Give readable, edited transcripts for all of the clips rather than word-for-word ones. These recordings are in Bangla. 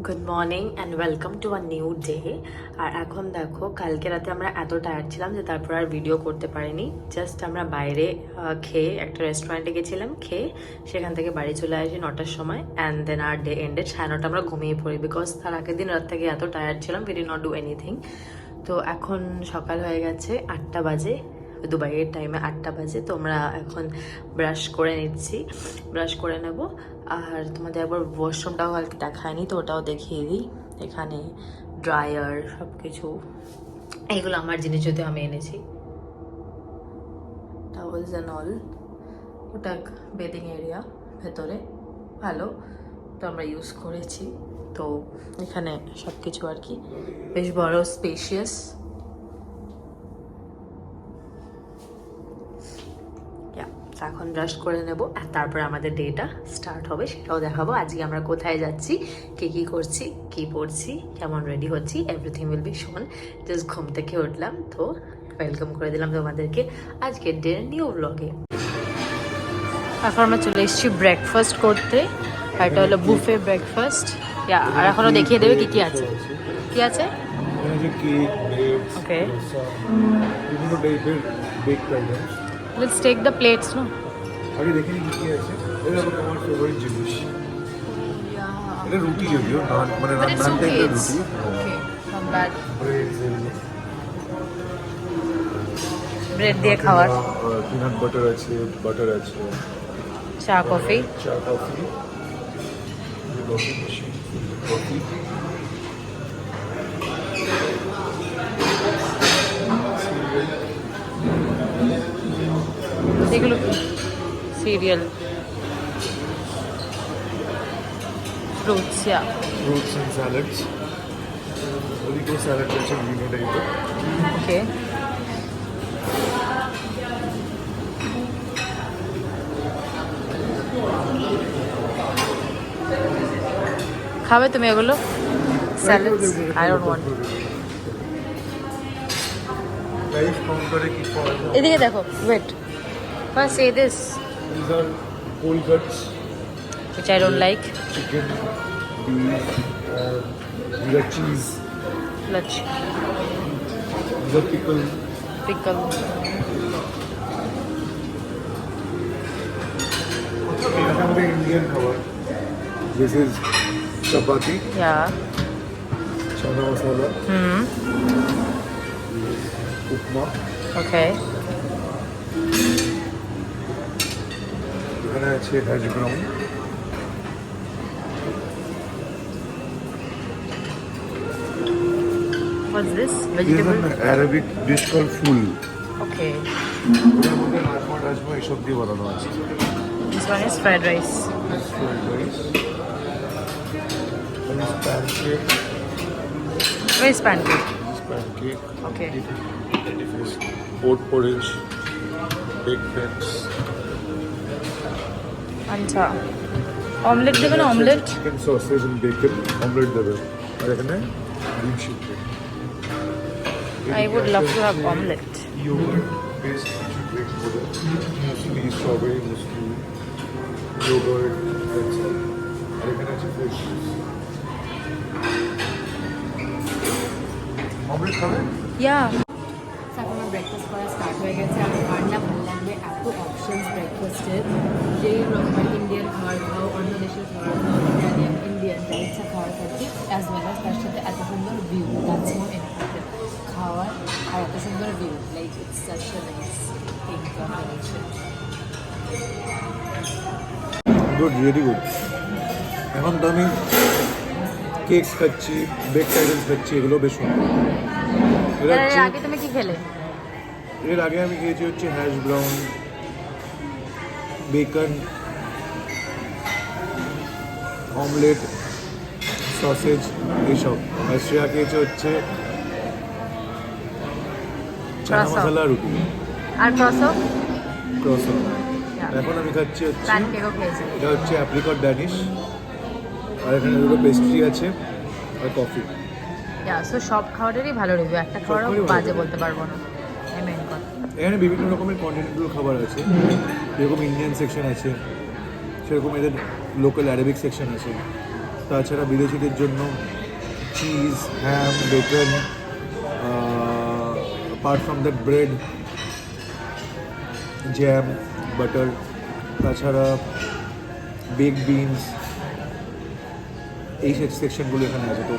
Good morning and welcome to a new day. আর এখন দেখো, কালকে রাতে আমরা এত টায়ার্ড ছিলাম যে তারপর আর ভিডিও করতে পারিনি। জাস্ট আমরা বাইরে খেয়ে একটা রেস্টুরেন্টে গেছিলাম, খেয়ে সেখান থেকে বাড়ি চলে আসি 9টার সময়। And then our day ended 9:30 আমরা ঘুমিয়ে পড়ি, বিকজ তার আগের দিন রাত থেকে এত টায়ার্ড ছিলাম, we did not do anything. তো এখন সকাল হয়ে গেছে, 8টা বাজে, দুবাইয়ের টাইমে 8টা বাজে। তো আমরা এখন ব্রাশ করে নিচ্ছি, ব্রাশ করে নেব। আর তোমাদের একবার ওয়াশরুমটাও কালকে দেখায়নি, তো ওটাও দেখিয়ে দিই। এখানে ড্রায়ার, সব কিছু, এইগুলো আমার জিনিস যদিও আমি এনেছি। Towels and all. ওটা বেডিং এরিয়া ভেতরে, ভালো, তো আমরা ইউজ করেছি। তো এখানে সব কিছু আর কি বেশ বড়, স্পেশিয়াস। এখন ব্রাশ করে নেব আর তারপর আমাদের ডেটা স্টার্ট হবে, সেটাও দেখাবো। আজকে আমরা কোথায় যাচ্ছি, কে কী করছি, কী পড়ছি, কেমন রেডি হচ্ছি, এভরিথিং উইল বি শোন। জাস্ট ঘুম থেকে উঠলাম, তো ওয়েলকাম করে দিলাম তোমাদেরকে আজকের ডে নিউ ব্লগে। এখন আমরা চলে এসেছি ব্রেকফাস্ট করতে, আর এটা হলো বুফে ব্রেকফাস্ট। আর এখনও দেখিয়ে দেবে কী কী আছে। কী আছে? ওকে, let's take the plates, no? আগে দেখে নিই কি আছে। এটা আমার ফেভারিট জিনিস। এটা রুটি যদিও নান, মানে নান টাইপের রুটি। Okay, not bad. Bread bread দিয়ে খাওয়ার। পিনাট বাটার আছে, বাটার আছে, চা কফি। চা কফি, কফি, এগুলো serial, fruits, fruits and salads. Oligo salad আছে বিভিন্ন টাইপের। ওকে। খাবে তুমি এগুলো? Salads I don't want. Live কাউন্টারে কি পাওয়া যায়? এদিকে দেখো, wait, first say this, These are cold cuts, which I don't like. chicken, beef, these are cheese, Lunch, these are pickle. pickle. এটা আমাদের ইন্ডিয়ান খাবার। This is chapati, Yeah. chana masala, upma. Okay. এখানে আছে hash brown, What's this? this is Vegetable? an Arabic dish called ful. Okay. এটার মধ্যে রাজমা এসব দিয়ে বানানো আছে। This one is fried rice. This fried rice, and this pancake, Where is pancake? this pancake, Okay. this oat porridge, baked eggs, আচ্ছা, অমলেট দেবে না? Omelette? Chicken sausage and bacon, omelette দেবে। আর এখানে ডিম সিদ্ধ। I would love to have omelette. Yogurt based কিছু ড্রিঙ্ক বলে, muesli, strawberry muesli, yogurt, that's all. আর এখানে আছে ফ্রেশ জুস। অমলেট খাবে? Yeah. এখন আমার ব্রেকফাস্ট করা স্টার্ট হয়ে গেছে। আমি আর না ভালো লাগবে এত অপশনস ব্রেকফাস্টের, যে রকমের ইন্ডিয়ান খাবার খাও, অন্য দেশের খাবার খাও, ইটালিয়ান, ইন্ডিয়ান, যা ইচ্ছা খাবার খাচ্ছি, অ্যাজ ওয়েল অ্যাজ তার সাথে এত সুন্দর ভিউ, দ্যাটস মোর ইম্পর্টেন্ট। খাওয়ার আর এত সুন্দর view, like it's such a nice thing combination. Good, really good. এখন তো আমি কেকস খাচ্ছি, বেকড আইটেমস খাচ্ছি, এগুলো বেশ সুন্দর। এর আগে তুমি কি খেলে? এর আগে আমি খেয়েছি হচ্ছে hash brown, beacon, omelette, sausage, এইসব। আর শ্রেয়া খেয়েছে হচ্ছে চানা Croissant. মশলা রুটি, আর ক্রসো? ক্রসন। এখন আমি খাচ্ছি হচ্ছে, প্যানকেকও খেয়েছি। এটা হচ্ছে অ্যাপ্রিকট ড্যানিশ, আর এখানে দুটো পেস্ট্রি আছে আর কফি। সো সব খাবারেরই ভালো রিভিউ, একটা খাবারও খাবারই ভালো বাজে review। বলতে পারবো না, এই মেন কথা। এখানে বিভিন্ন রকমের কন্টিনেন্টাল খাবার আছে, যেরকম ইন্ডিয়ান সেকশন আছে, সেরকম এদের লোকাল অ্যারাবিক সেকশন আছে। তাছাড়া বিদেশিদের জন্য cheese, ham, bacon, apart from that bread, jam, butter, তাছাড়া বেক বিনস, এই সেকশনগুলো এখানে আছে। তো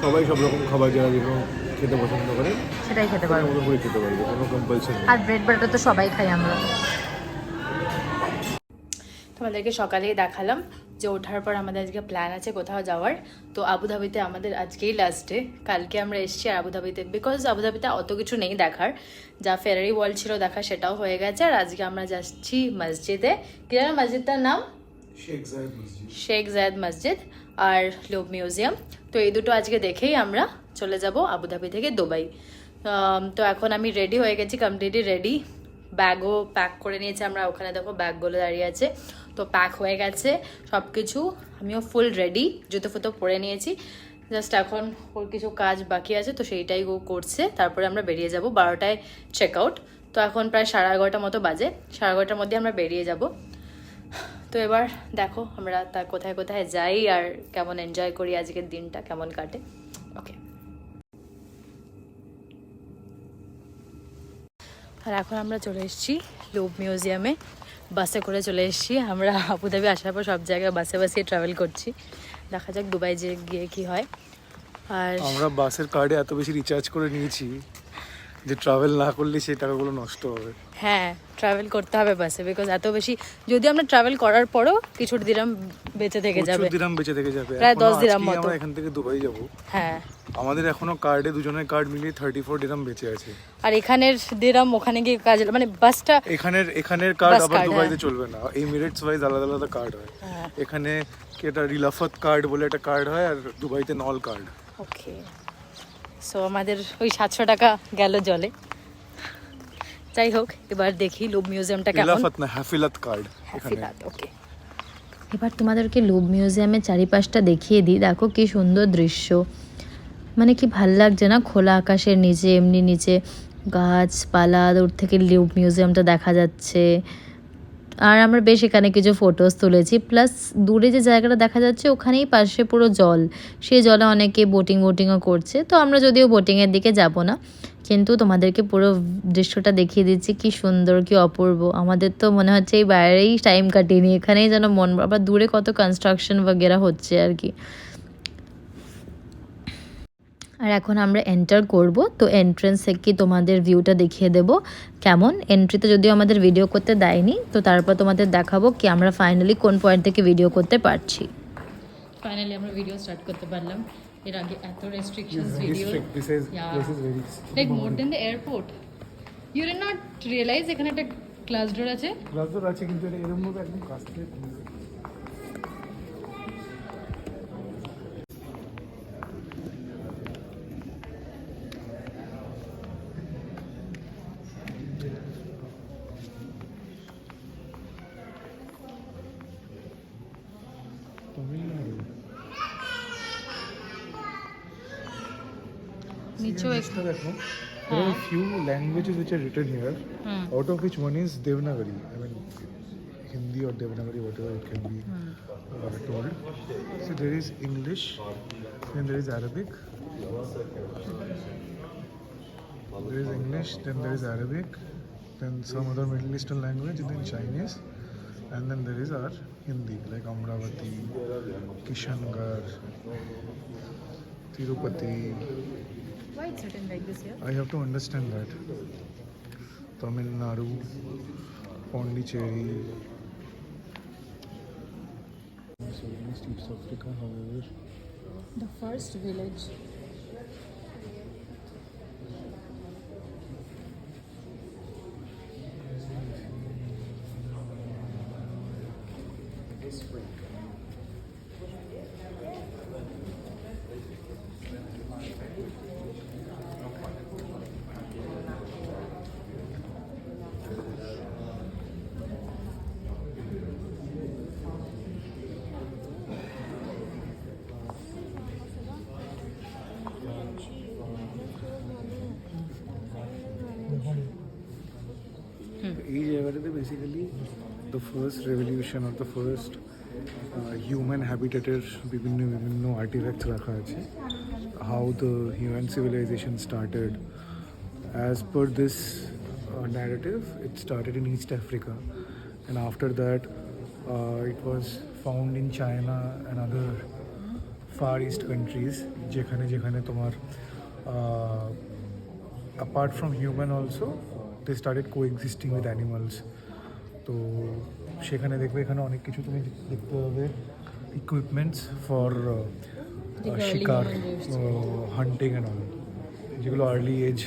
সবাই সব রকম খাবার যারা যেরকম খেতে পছন্দ করে সেটাই খেতে তারা পারবো। মতো করে খেতে পারবে, কোনো কম্পালশন নেই। আর ব্রেড বাটার তো সবাই খাই আমরা। তোমাদেরকে সকালেই দেখালাম যে ওঠার পর আমাদের আজকে প্ল্যান আছে কোথাও যাওয়ার। তো আবুধাবিতে আমাদের আজকেই লাস্ট ডে। কালকে আমরা এসেছি আবুধাবিতে, বিকজ আবুধাবিতে অত কিছু নেই দেখার। যা ফেরারি ওয়ার্ল্ড ছিল দেখা সেটাও হয়ে গেছে। আর আজকে আমরা যাচ্ছি মসজিদে। কি জানো মসজিদটার নাম? শেখ জায়েদ মসজিদ আর লুভ মিউজিয়াম। তো এই দুটো আজকে দেখেই আমরা চলে যাব আবুধাবি থেকে দুবাই। তো এখন আমি রেডি হয়ে গেছি, কমপ্লিটলি রেডি। ব্যাগও প্যাক করে নিয়েছি আমরা, ওখানে দেখো ব্যাগগুলো দাঁড়িয়ে আছে। তো প্যাক হয়ে গেছে সব কিছু, আমিও ফুল রেডি, জুতো ফুতো পরে নিয়েছি। জাস্ট এখন ওর কিছু কাজ বাকি আছে, তো সেইটাই ও করছে। তারপরে আমরা বেরিয়ে যাব 12টায় চেক আউট। তো এখন প্রায় 11:30 মতো বাজে, 11:30টার মধ্যে আমরা বেরিয়ে যাব। তো এবার দেখো আমরা তা কোথায় কোথায় যাই আর কেমন এনজয় করি, আজকের দিনটা কেমন কাটে। ওকে, আর এখন আমরা চলে এসেছি লুভ মিউজিয়ামে। বাসে করে চলে এসেছি আমরা। আবুধাবি আসার পর সব জায়গায় বাসে বাসে ট্রাভেল করছি। দেখা যাক দুবাই যে গিয়ে কি হয়। আর আমরা বাসের কার্ডে এত বেশি রিচার্জ করে নিয়েছি যে ট্রাভেল না করলে সেই টাকাগুলো নষ্ট হবে। হ্যাঁ, ট্রাভেল করতে হবে বাসে, বিকজ এত বেশি যদি আমরা ট্রাভেল করার পরও কিছু দিরাম বেঁচে থেকে যাবে, দিরাম বেঁচে থেকে যাবে। প্রায় 10 এখনো দিরাম আজকেই মতো। আমরা এখান থেকে দুবাই যাব। হ্যাঁ, আমাদের এখনো কার্ডে দুজনের কার্ড মিলিয়ে 34 দিরাম বেঁচে আছে। আর এখানের দিরাম ওখানে গিয়ে কাজ, মানে বাসটা এখানের কার্ড বাস আবার কার্ড, দুবাইতে হ্যাঁ। চলবে না, এমিরেটস ওয়াইজ আলাদা আলাদা কার্ড হয়। হ্যাঁ। এখানে কি এটা রিলাফত কার্ড বলে একটা কার্ড হয়, আর দুবাইতে নল কার্ড। ওকে, সো আমাদের ওই 700 টাকা গেল জলে। যাই হোক, এবার দেখি লুভ মিউজিয়ামটা কেমন। রিলাফত না, হাফিলাত কার্ড এখানে। ওকে, এবার তোমাদেরকে লুভ মিউজিয়ামের চারিপাশটা দেখিয়ে দিই। দেখো কি সুন্দর দৃশ্য, মানে কি ভাল লাগছে না, খোলা আকাশের নিচে এমনি নিচে গাছপালা, দূর থেকে লুভ মিউজিয়ামটা দেখা যাচ্ছে। আর আমরা বেশ এখানে কিছু ফটোস তুলেছি, প্লাস দূরে যে জায়গাটা দেখা যাচ্ছে ওখানেই পাশে পুরো জল, সেই জলে অনেকে বোটিংও করছে। তো আমরা যদিও বোটিংয়ের দিকে যাব না, কিন্তু তোমাদেরকে পুরো দৃশ্যটা দেখিয়ে দিচ্ছি। কি সুন্দর, কি অপূর্ব। আমাদের তো মনে হচ্ছে এই বাইরেই টাইম কাটিনি, এখানেই যেন মন। আবার দূরে কত কনস্ট্রাকশন বগেরা হচ্ছে আর কি। আর এখন আমরা এন্টার করব, তো এন্ট্রেন্স থেকে তোমাদের ভিউটা দেখিয়ে দেব কেমন। এন্ট্রিতে যদিও আমাদের ভিডিও করতে দেয়নি, তো তারপর তোমাদের দেখাবো কি আমরা ফাইনালি কোন পয়েন্ট থেকে ভিডিও করতে পারছি। ফাইনালি আমরা ভিডিও স্টার্ট করতে পারলাম। এর আগে এত restrictions video, like more than the airport. You did not realise এখানে একটা ক্লাস ডোর আছে। ক্লাস ডোর আছে, কিন্তু এটা এরকম ভাবে একদম কাছ থেকে নিচেও There are a few languages which are written here, out of which one is Devanagari. I mean, Hindi or Devanagari, whatever it can be told. So there is English, then there is Arabic. There is English, then there is Arabic, then some other Middle Eastern language, and then Chinese, and then there is our Hindi, like Amravati, Kishangarh, Tirupati. Why it's written like this here? I have to understand that. Tamil Nadu, Pondicherry. So in East Africa, however, The first village. এই জায়গাটাতে basically the first revolution or the first human হ্যাবিটেটের বিভিন্ন বিভিন্ন আর্টিফ্যাক্টস রাখা আছে, how the human civilisation started. As per this narrative, it started in East Africa, and after that, it was found in China and other Far East countries. যেখানে যেখানে তোমার apart from human also, they started coexisting with animals. তো সেখানে দেখবে এখানে অনেক কিছু তুমি দেখতে পাবে, ইকুইপমেন্টস ফর শিকার, হান্টিং অ্যান্ড অল, যেগুলো আর্লি এজ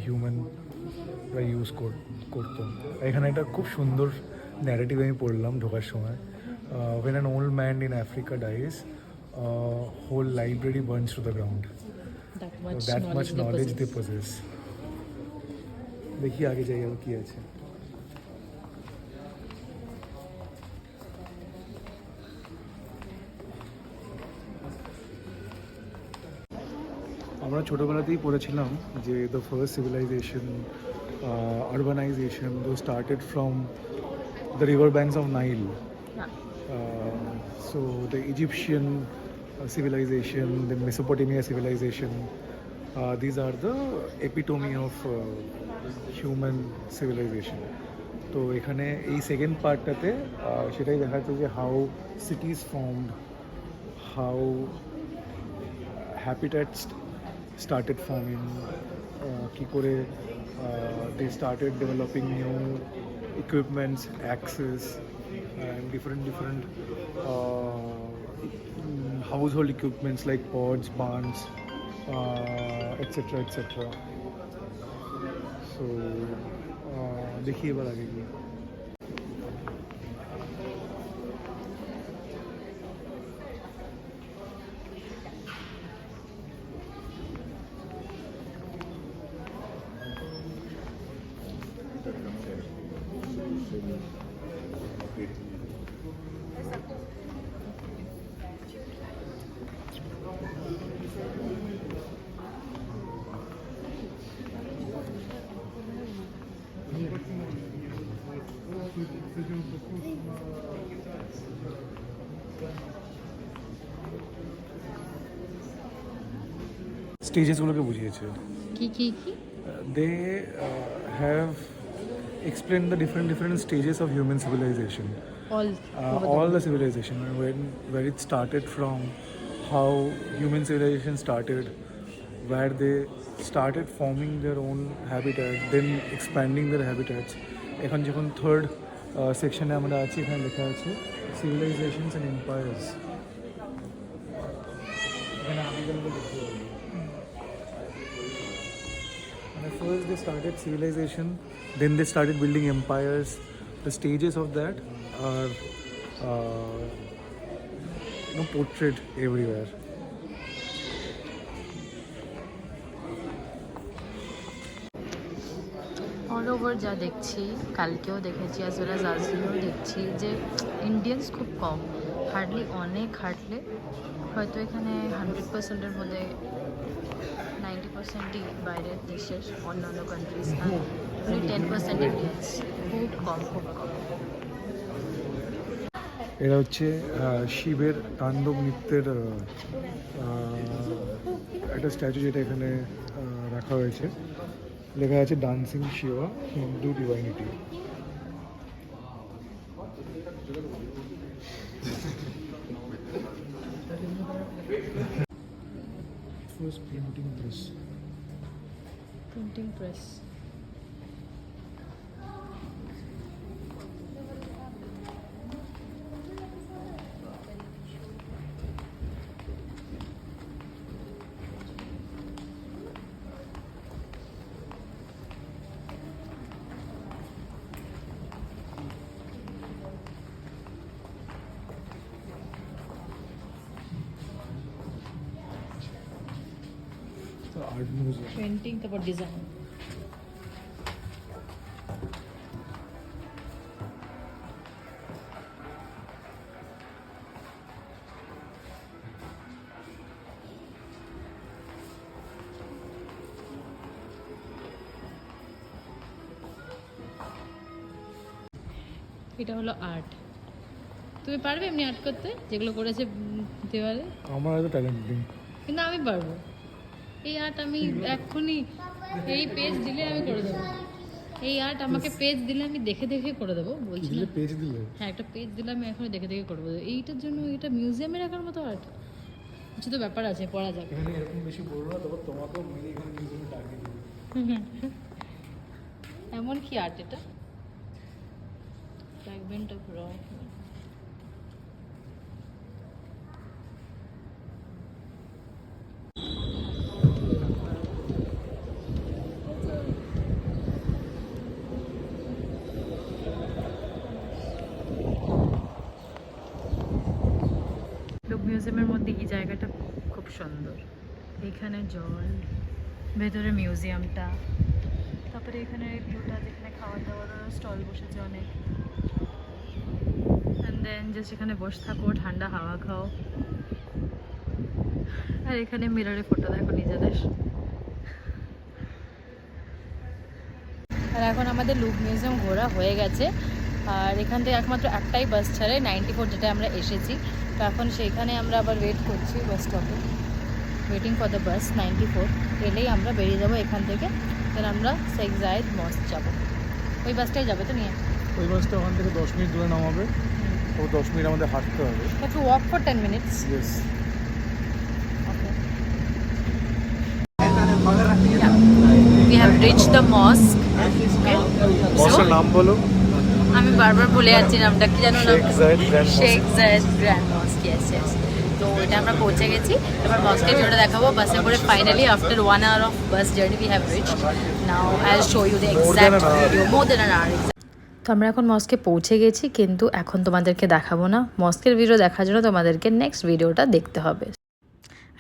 হিউম্যানরা ইউজ করতো. এখানে একটা খুব সুন্দর ন্যারেটিভ আমি পড়লাম ঢোকার সময়. When an old man in Africa dies, whole library burns to the ground. That much knowledge they possess. দেখি আগে যাই আর কি আছে. আমরা ছোটোবেলাতেই পড়েছিলাম যে দ্য ফার্স্ট সিভিলাইজেশন, আরবানাইজেশন, দো started from the river banks of Nile. So the Egyptian civilization, the Mesopotamia civilization, these are the epitome of human civilization. তো এখানে এই সেকেন্ড পার্টটাতে সেটাই দেখাচ্ছে যে how cities formed, how habitats started forming, কি করে they started developing new equipments, axes and different household equipments like pots, barns, etc. So देखिए এবার আগে কি. স্টেজেসগুলোকে বুঝিয়েছে. কি কি কি They have explained the different stages of human civilization. All the civilization, where it started from, how human civilization started, where they started forming their own habitat, then expanding their habitats. এখন যখন থার্ড সেকশনে আমরা আছি, এখানে লেখা আছে civilizations and empires. এখানে আমিগুলো দেখতে পাবো. First they started civilization, then they started building empires. The stages of that are portrayed everywhere. All over যা দেখছি, কালকেও দেখেছি অ্যাজ ওয়েল অ্যাজ আজকেও দেখছি যে ইন্ডিয়ানস খুব কম, হার্ডলি অনেক হাঁটলে হয়তো এখানে 100%-এর মধ্যে 90%ই বাইরের দেশের অন্যান্য কান্ট্রিজ, আর 10% ইন্ডিয়ানস, খুব কম. এরা হচ্ছে শিবের তাণ্ডব নৃত্যের একটা স্ট্যাচু, যেটা এখানে রাখা হয়েছে. লেখা আছে dancing Shiva, Hindu divinity. First printing press. Printing press. Art museum. Painting, তারপর ডিজাইন. এটা হলো আর্ট. তুমি পারবে এমনি আর্ট করতে যেগুলো করেছে দেওয়ালে? আমার এত ট্যালেন্ট নেই। কিন্তু আমি পারবো। এই আর্ট আমি এক্ষুনি এই পেজ দিলে আমি করে দেবো। এই আর্ট আমাকে পেজ দিলে আমি দেখে দেখে করে দেবো, বলছি না। পেজ দিলে? হ্যাঁ, একটা পেজ দিলে আমি এখন দেখে দেখে করবো। এইটার জন্য এটা মিউজিয়ামে রাখার মতো আর্ট কিছু তো ব্যাপার আছে, পড়া যাবে। এখানে এরকম বেশি বলবো না, তবে তোমাকেও মেরে এখানে মিউজিয়ামে টার্গেট দেবো। এমন কি আর্ট এটা? Fragment of rock. লুক মিউজিয়ামের মধ্যে এই জায়গাটা খুব সুন্দর। এখানে জল, ভেতরে মিউজিয়ামটা, তারপরে এখানে ভিউটা যেখানে খাওয়া দাওয়ার স্টল বসেছে অনেক, অ্যান্ড দেন জাস্ট এখানে বসে থাকো, ঠান্ডা হাওয়া খাও, আর এখানে মিররে ফটো দেখো নিজেদের। আর এখন আমাদের লুক মিউজিয়াম ঘোরা হয়ে গেছে, আর এখান থেকে একমাত্র একটাই বাস ছাড়ে 94 যেটা আমরা এসেছি। তো এখন সেইখানে আমরা আবার ওয়েট করছি বাস স্টপে, ওয়েটিং ফর দ্য বাস 94। এলেই আমরা বেরিয়ে যাবো এখান থেকে, দেন আমরা শেখ জায়েদ মস্ক যাবো। ওই বাসটাই যাবে তো নিয়ে? ওই বাসটা ওখান থেকে 10 মিনিট দূরে নামাবে, তো 10 মিনিট আমাদের হাঁটতে হবে। To walk for 10 minutes? Yes. We have reached the mosque. মস্কের নাম বলো। আমি বারবার ভুলে যাচ্ছি নামটা, কি জানো না? শেখ জায়েদ গ্র্যান্ড মস্ক। শেখ জায়েদ গ্র্যান্ড মস্ক, ইয়েস ইয়েস। তো এটা আমরা পৌঁছে গেছি, এবার মস্কের ভিডিওটা দেখাবো বাসে করে। Finally after 1 hour of bus journey we have reached. Now I'll show you the exact video, more than an hour. তো আমরা এখন মস্কে পৌঁছে গেছি, কিন্তু এখন তোমাদেরকে দেখাবো না। মস্কের ভিডিও দেখার জন্য তোমাদেরকে নেক্সট ভিডিওটা দেখতে হবে।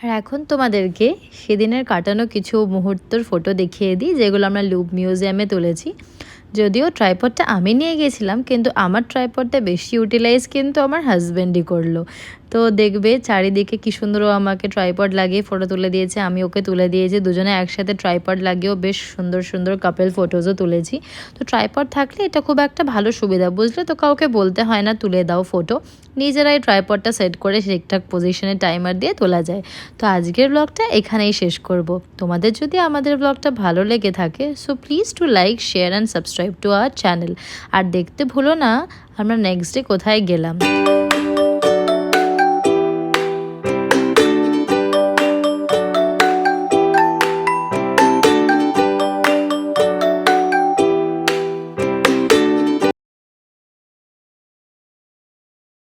আর এখন তোমাদেরকে সেদিনের কাটানো কিছু মুহূর্তের ফটো দেখিয়ে দিই, যেগুলো আমরা লুক মিউজিয়ামে তুলেছি। যদিও ট্রাইপডটা আমি নিয়ে গেছিলাম, কিন্তু আমার ট্রাইপডটা বেশি ইউটিলাইজ কিন্তু আমার হাজব্যান্ডই করলো। তো দেখবে চারিদিকে কি সুন্দর ও আমাকে ট্রাইপড লাগিয়ে ফটো তুলে দিয়েছে, আমি ওকে তুলে দিয়েছি। দুজনে একসাথে ট্রাইপড লাগিয়েও বেশ সুন্দর সুন্দর কাপেল ফটোজও তুলেছি। তো ট্রাইপড থাকলে এটা খুব একটা ভালো সুবিধা, বুঝলে তো? কাউকে বলতে হয় না তুলে দাও ফটো, নিজেরাই ট্রাইপডটা সেট করে ঠিকঠাক পজিশনে টাইমার দিয়ে তোলা যায়। তো আজকের ব্লগটা এখানেই শেষ করব। তোমাদের যদি আমাদের ব্লগটা ভালো লেগে থাকে, so please to like, share and subscribe to our channel. আর দেখতে ভুলো না আমরা নেক্সট ডে কোথায় গেলাম।